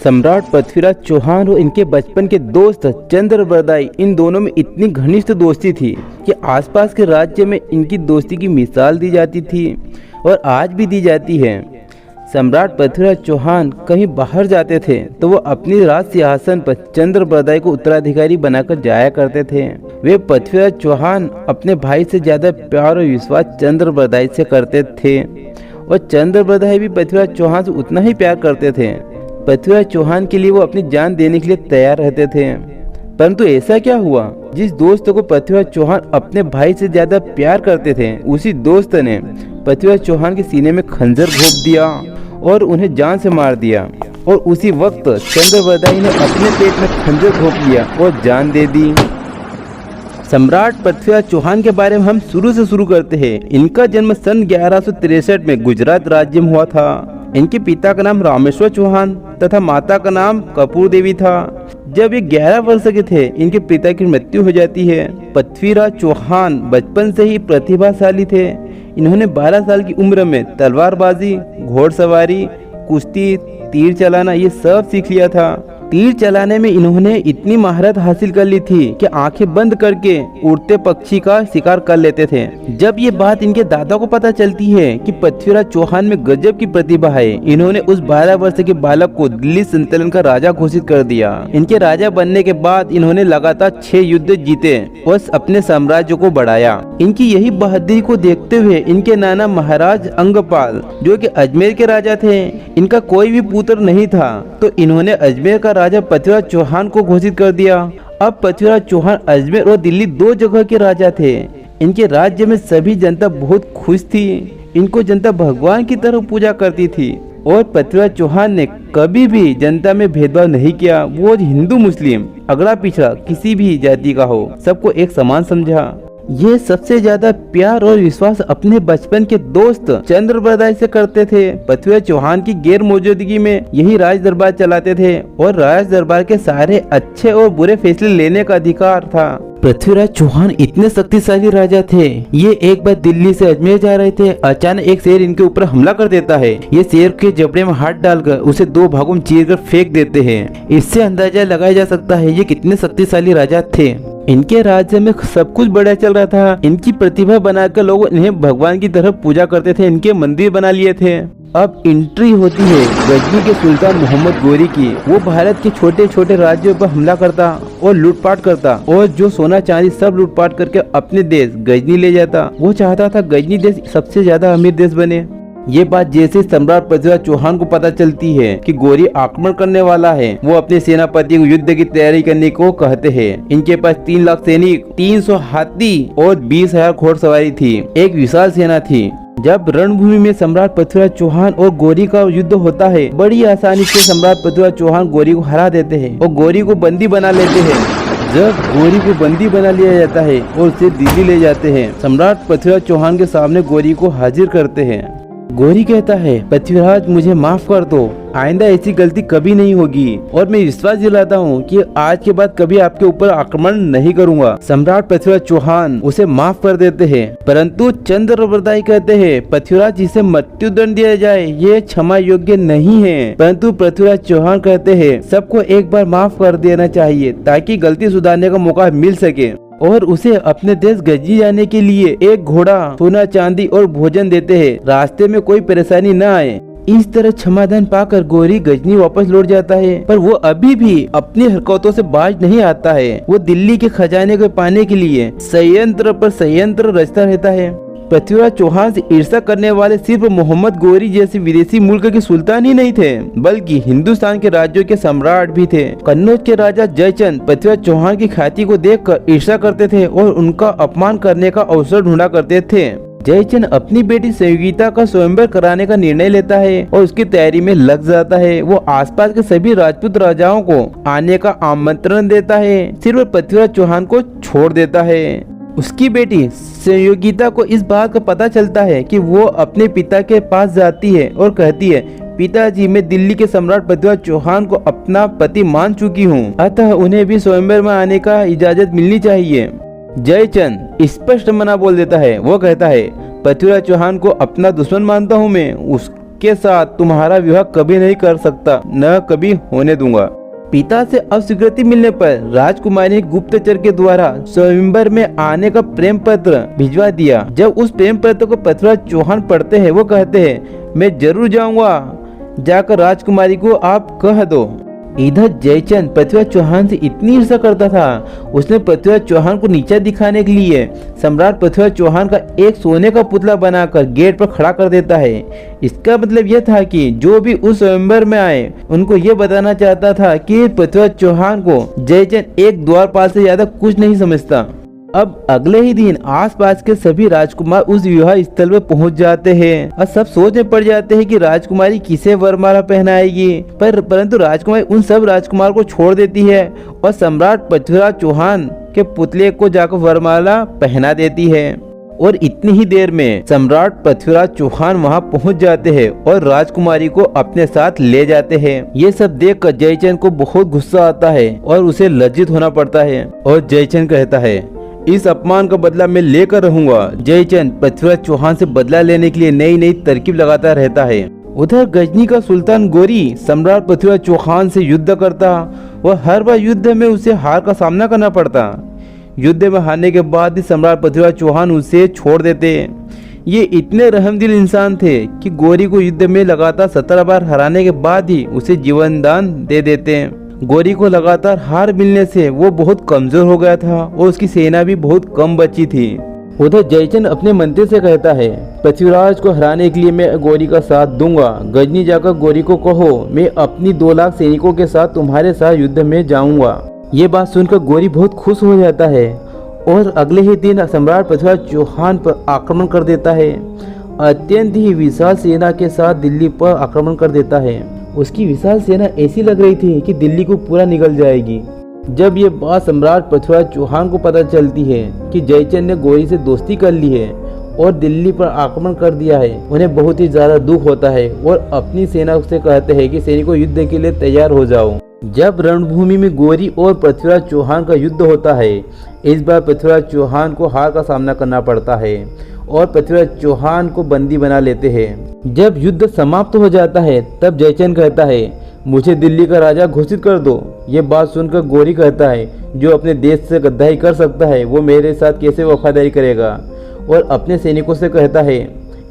सम्राट पृथ्वीराज चौहान और इनके बचपन के दोस्त चंद्रबरदाई, इन दोनों में इतनी घनिष्ठ दोस्ती थी कि आसपास के राज्य में इनकी दोस्ती की मिसाल दी जाती थी और आज भी दी जाती है। सम्राट पृथ्वीराज चौहान कहीं बाहर जाते थे तो वो अपनी राज सिंहासन पर चंद्रबरदाई को उत्तराधिकारी बनाकर जाया करते थे। वे पृथ्वीराज चौहान अपने भाई से ज्यादा प्यार और विश्वास चंद्रबरदाई से करते थे और चंद्रबरदाई भी पृथ्वीराज चौहान से उतना ही प्यार करते थे। पृथ्वीराज चौहान के लिए वो अपनी जान देने के लिए तैयार रहते थे। परंतु ऐसा क्या हुआ, जिस दोस्त को पृथ्वीराज चौहान अपने भाई से ज्यादा प्यार करते थे, उसी दोस्त ने पृथ्वीराज चौहान के सीने में खंजर घोंप दिया और उन्हें जान से मार दिया। और उसी वक्त चंद्रबरदाई ने अपने पेट में खंजर घोंप लिया और जान दे दी। सम्राट पृथ्वीराज चौहान के बारे में हम शुरू से शुरू करते हैं। इनका जन्म सन 1163 में गुजरात राज्य में हुआ था। इनके पिता का नाम रामेश्वर चौहान तथा माता का नाम कपूर देवी था। जब ये 11 वर्ष के थे, इनके पिता की मृत्यु हो जाती है। पृथ्वीराज चौहान बचपन से ही प्रतिभाशाली थे। इन्होंने 12 साल की उम्र में तलवारबाजी, घोड़सवारी, कुश्ती, तीर चलाना ये सब सीख लिया था। तीर चलाने में इन्होंने इतनी महारत हासिल कर ली थी कि आंखें बंद करके उड़ते पक्षी का शिकार कर लेते थे। जब ये बात इनके दादा को पता चलती है कि पृथ्वीराज चौहान में गजब की प्रतिभा है, इन्होंने उस 12 वर्ष के बालक को दिल्ली संतलन का राजा घोषित कर दिया। इनके राजा बनने के बाद इन्होंने लगातार 6 युद्ध जीते और अपने साम्राज्य को बढ़ाया। इनकी यही बहादुरी को देखते हुए इनके नाना महाराज अंगपाल, जो कि अजमेर के राजा थे, इनका कोई भी पुत्र नहीं था, तो इन्होंने अजमेर का राजा पृथ्वीराज चौहान को घोषित कर दिया। अब पृथ्वीराज चौहान अजमेर और दिल्ली 2 जगह के राजा थे। इनके राज्य में सभी जनता बहुत खुश थी। इनको जनता भगवान की तरह पूजा करती थी और पृथ्वीराज चौहान ने कभी भी जनता में भेदभाव नहीं किया। वो हिंदू मुस्लिम, अगड़ा पिछड़ा किसी भी जाति का हो, सबको एक समान समझा। ये सबसे ज्यादा प्यार और विश्वास अपने बचपन के दोस्त चंद्रबरदाई से करते थे। पृथ्वीराज चौहान की गैर मौजूदगी में यही राज दरबार चलाते थे और राज दरबार के सारे अच्छे और बुरे फैसले लेने का अधिकार था। पृथ्वीराज चौहान इतने शक्तिशाली राजा थे। ये एक बार दिल्ली से अजमेर जा रहे थे, अचानक एक शेर इनके ऊपर हमला कर देता है। ये शेर के जबड़े में हाथ डालकर उसे 2 भागों में चीरकर फेंक देते हैं। इससे अंदाजा लगाया जा सकता है ये कितने शक्तिशाली राजा थे। इनके राज्य में सब कुछ बढ़िया चल रहा था। इनकी प्रतिभा बनाकर लोग इन्हें भगवान की तरह पूजा करते थे। इनके मंदिर बना लिए थे। अब एंट्री होती है गजनी के सुल्तान मोहम्मद गोरी की। वो भारत के छोटे छोटे राज्यों पर हमला करता और लूटपाट करता और जो सोना चांदी सब लूटपाट करके अपने देश गजनी ले जाता। वो चाहता था गजनी देश सबसे ज्यादा अमीर देश बने। ये बात जैसे सम्राट पृथ्वीराज चौहान को पता चलती है कि गोरी आक्रमण करने वाला है, वो अपने सेनापति को युद्ध की तैयारी करने को कहते हैं। इनके पास 3 लाख सैनिक, 300 हाथी और 20,000 घोड़सवारी थी। एक विशाल सेना थी। जब रणभूमि में सम्राट पृथ्वीराज चौहान और गोरी का युद्ध होता है, बड़ी आसानी से सम्राट पृथ्वीराज चौहान गोरी को हरा देते हैं और गोरी को बंदी बना लेते हैं। जब गोरी को बंदी बना लिया जाता है और उसे दिल्ली ले जाते हैं, सम्राट पृथ्वीराज चौहान के सामने गोरी को हाजिर करते हैं। गोरी कहता है, पृथ्वीराज मुझे माफ कर दो, आइंदा ऐसी गलती कभी नहीं होगी और मैं विश्वास दिलाता हूँ कि आज के बाद कभी आपके ऊपर आक्रमण नहीं करूँगा। सम्राट पृथ्वीराज चौहान उसे माफ कर देते हैं, परंतु चंद्रबरदाई कहते हैं, पृथ्वीराज जिसे मृत्यु दंड दिया जाए ये क्षमा योग्य नहीं है। परंतु पृथ्वीराज चौहान कहते हैं, सबको एक बार माफ कर देना चाहिए ताकि गलती सुधारने का मौका मिल सके। और उसे अपने देश गजनी जाने के लिए एक घोड़ा, सोना चांदी और भोजन देते हैं, रास्ते में कोई परेशानी न आए। इस तरह क्षमादान पाकर गोरी गजनी वापस लौट जाता है, पर वो अभी भी अपनी हरकतों से बाज नहीं आता है। वो दिल्ली के खजाने को पाने के लिए संयंत्र पर संयंत्र रचता रहता है। पृथ्वीराज चौहान से ईर्ष्या करने वाले सिर्फ मोहम्मद गोरी जैसे विदेशी मुल्क के सुल्तान ही नहीं थे, बल्कि हिंदुस्तान के राज्यों के सम्राट भी थे। कन्नौज के राजा जयचंद पृथ्वीराज चौहान की ख्याति को देखकर ईर्ष्या करते थे और उनका अपमान करने का अवसर ढूंढा करते थे। जयचंद अपनी बेटी संयोगिता का स्वयंवर कराने का निर्णय लेता है और उसकी तैयारी में लग जाता है। वो आसपास के सभी राजपूत राजाओं को आने का आमंत्रण देता है, सिर्फ पृथ्वीराज चौहान को छोड़ देता है। उसकी बेटी संयोगिता को इस बात का पता चलता है कि वो अपने पिता के पास जाती है और कहती है, पिताजी मैं दिल्ली के सम्राट पृथ्वीराज चौहान को अपना पति मान चुकी हूँ, अतः उन्हें भी स्वयंवर में आने का इजाजत मिलनी चाहिए। जयचंद स्पष्ट मना बोल देता है। वो कहता है, पृथ्वीराज चौहान को अपना दुश्मन मानता हूँ मैं, के साथ तुम्हारा विवाह कभी नहीं कर सकता, न कभी होने दूंगा। पिता से अस्वीकृति मिलने पर राजकुमारी ने गुप्तचर के द्वारा स्वयंवर में आने का प्रेम पत्र भिजवा दिया। जब उस प्रेम पत्र को पृथ्वीराज चौहान पढ़ते हैं, वो कहते हैं मैं जरूर जाऊंगा, जाकर राजकुमारी को आप कह दो। इधर जयचंद पृथ्वीराज चौहान से इतनी ईर्ष्या करता था, उसने पृथ्वीराज चौहान को नीचा दिखाने के लिए सम्राट पृथ्वीराज चौहान का एक सोने का पुतला बनाकर गेट पर खड़ा कर देता है। इसका मतलब यह था कि जो भी उस स्वयंवर में आए उनको ये बताना चाहता था कि पृथ्वीराज चौहान को जयचंद एक द्वारपाल से ज्यादा कुछ नहीं समझता। अब अगले ही दिन आसपास के सभी राजकुमार उस विवाह स्थल पर पहुंच जाते हैं और सब सोच में पड़ जाते हैं कि राजकुमारी किसे वरमाला पहनाएगी। परंतु राजकुमारी उन सब राजकुमार को छोड़ देती है और सम्राट पृथ्वीराज चौहान के पुतले को जाकर वरमाला पहना देती है। और इतनी ही देर में सम्राट पृथ्वीराज चौहान वहां पहुंच जाते हैं और राजकुमारी को अपने साथ ले जाते हैं। ये सब देखकर जयचंद को बहुत गुस्सा आता है और उसे लज्जित होना पड़ता है और जयचंद कहता है इस अपमान का बदला मैं लेकर रहूंगा। जयचंद पृथ्वीराज चौहान से बदला लेने के लिए नई नई तरकीब लगाता रहता है। उधर गजनी का सुल्तान गोरी सम्राट पृथ्वीराज चौहान से युद्ध करता और हर बार युद्ध में उसे हार का सामना करना पड़ता। युद्ध में हारने के बाद ही सम्राट पृथ्वीराज चौहान उसे छोड़ देते। ये इतने रहमदिल इंसान थे कि गोरी को युद्ध में लगातार 17 बार हराने के बाद ही उसे जीवन दान दे देते। गोरी को लगातार हार मिलने से वो बहुत कमजोर हो गया था और उसकी सेना भी बहुत कम बची थी। उधर जयचंद अपने मंत्री से कहता है पृथ्वीराज को हराने के लिए मैं गोरी का साथ दूंगा। गजनी जाकर गोरी को कहो मैं अपनी 2 लाख सैनिकों के साथ तुम्हारे साथ युद्ध में जाऊंगा। ये बात सुनकर गोरी बहुत खुश हो जाता है और अगले ही दिन सम्राट पृथ्वीराज चौहान पर आक्रमण कर देता है। अत्यंत ही विशाल सेना के साथ दिल्ली पर आक्रमण कर देता है। उसकी विशाल सेना ऐसी लग रही थी कि दिल्ली को पूरा निगल जाएगी। जब ये बात सम्राट पृथ्वीराज चौहान को पता चलती है कि जयचंद ने गोरी से दोस्ती कर ली है और दिल्ली पर आक्रमण कर दिया है, उन्हें बहुत ही ज्यादा दुख होता है और अपनी सेना से कहते हैं कि सैनिकों युद्ध के लिए तैयार हो जाओ। जब रणभूमि में गोरी और पृथ्वीराज चौहान का युद्ध होता है, इस बार पृथ्वीराज चौहान को हार का सामना करना पड़ता है और पृथ्वीराज चौहान को बंदी बना लेते हैं। जब युद्ध समाप्त हो जाता है तब जयचंद कहता है मुझे दिल्ली का राजा घोषित कर दो। ये बात सुनकर गोरी कहता है जो अपने देश से गद्दारी कर सकता है वो मेरे साथ कैसे वफादारी करेगा, और अपने सैनिकों से कहता है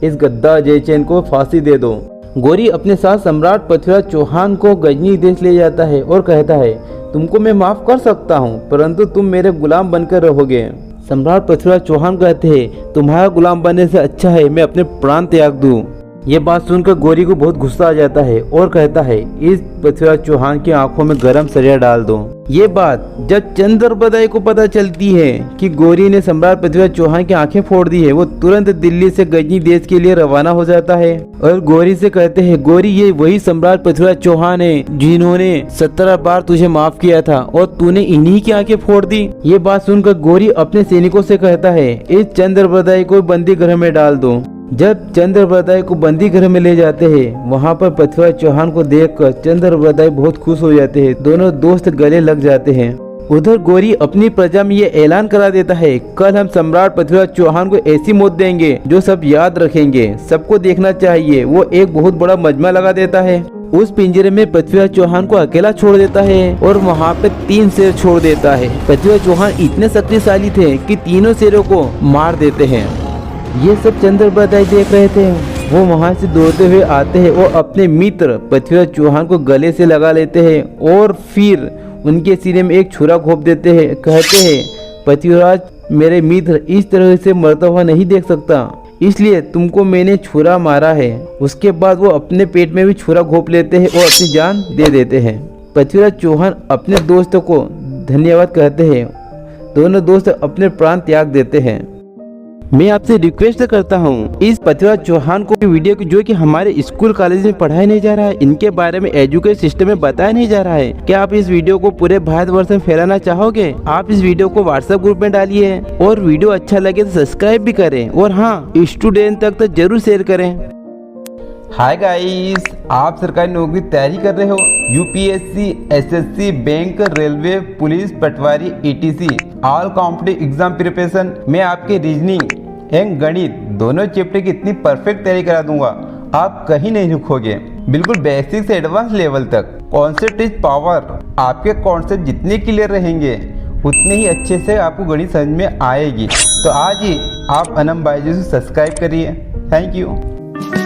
इस गद्दार जयचंद को फांसी दे दो। गोरी अपने साथ सम्राट पृथ्वीराज चौहान को गजनी देश ले जाता है और कहता है तुमको मैं माफ कर सकता हूँ परंतु तुम मेरे गुलाम बनकर रहोगे। सम्राट पृथ्वीराज चौहान कहते हैं तुम्हारा गुलाम बनने से अच्छा है मैं अपने प्राण त्याग दूं। ये बात सुनकर गोरी को बहुत गुस्सा आ जाता है और कहता है इस पृथ्वीराज चौहान की आंखों में गरम सरिया डाल दो। ये बात जब चंद्रबदाई को पता चलती है कि गोरी ने सम्राट पृथ्वीराज चौहान की आंखें फोड़ दी है, वो तुरंत दिल्ली से गजनी देश के लिए रवाना हो जाता है और गोरी से कहते हैं गोरी ये वही सम्राट पृथ्वीराज चौहान है जिन्होंने 17 बार तुझे माफ किया था और तूने इन्हीं की आंखें फोड़ दी। ये बात सुनकर गोरी अपने सैनिकों से कहता है इस चंद्रबदाई को बंदी गृह में डाल दो। जब चंद्रबदाई को बंदी गृह में ले जाते हैं, वहाँ पर पृथ्वीराज चौहान को देखकर चंद्रबदाई बहुत खुश हो जाते हैं। दोनों दोस्त गले लग जाते हैं। उधर गोरी अपनी प्रजा में ये ऐलान करा देता है कल हम सम्राट पृथ्वीराज चौहान को ऐसी मौत देंगे जो सब याद रखेंगे, सबको देखना चाहिए। वो एक बहुत बड़ा मजमा लगा देता है। उस पिंजरे में पृथ्वीराज चौहान को अकेला छोड़ देता है और वहाँ पे 3 शेर छोड़ देता है। पृथ्वीराज चौहान इतने शक्तिशाली थे कि तीनों शेरों को मार देते हैं। ये सब चंद्रबदाई देख रहे थे। वो वहाँ से दौड़ते हुए आते हैं और अपने मित्र पृथ्वीराज चौहान को गले से लगा लेते हैं और फिर उनके सीने में एक छुरा घोंप देते हैं। कहते हैं पृथ्वीराज मेरे मित्र इस तरह से मरता हुआ नहीं देख सकता, इसलिए तुमको मैंने छुरा मारा है। उसके बाद वो अपने पेट में भी छुरा घोंप लेते हैं और अपनी जान दे देते हैं। पृथ्वीराज चौहान अपने दोस्तों को धन्यवाद कहते हैं। दोनों दोस्त अपने प्राण त्याग देते हैं। मैं आपसे रिक्वेस्ट करता हूँ इस पृथ्वीराज चौहान को वीडियो की जो कि हमारे स्कूल कॉलेज में पढ़ाया नहीं जा रहा है, इनके बारे में एजुकेशन सिस्टम में बताया नहीं जा रहा है, क्या आप इस वीडियो को पूरे भारतवर्ष में फैलाना चाहोगे? आप इस वीडियो को व्हाट्सएप ग्रुप में डालिए और वीडियो अच्छा लगे तो सब्सक्राइब भी करें और हाँ स्टूडेंट तक तो जरूर शेयर करें। हाय गाइस, आप सरकारी नौकरी तैयारी कर रहे हो, UPSC, SSC, bank, railway, police, patwari, ETC, all competitive exam preparation में आपके रीजनिंग एवं गणित दोनों चैप्टर की इतनी परफेक्ट तैयारी करा दूंगा। आप कहीं नहीं रुकोगे। बिल्कुल बेसिक से एडवांस लेवल तक कॉन्सेप्ट इज पावर। आपके कॉन्सेप्ट जितने क्लियर रहेंगे उतने ही अच्छे से आपको गणित समझ में आएगी। तो आज ही आप अनम बायजूस सब्सक्राइब करिए। Thank you.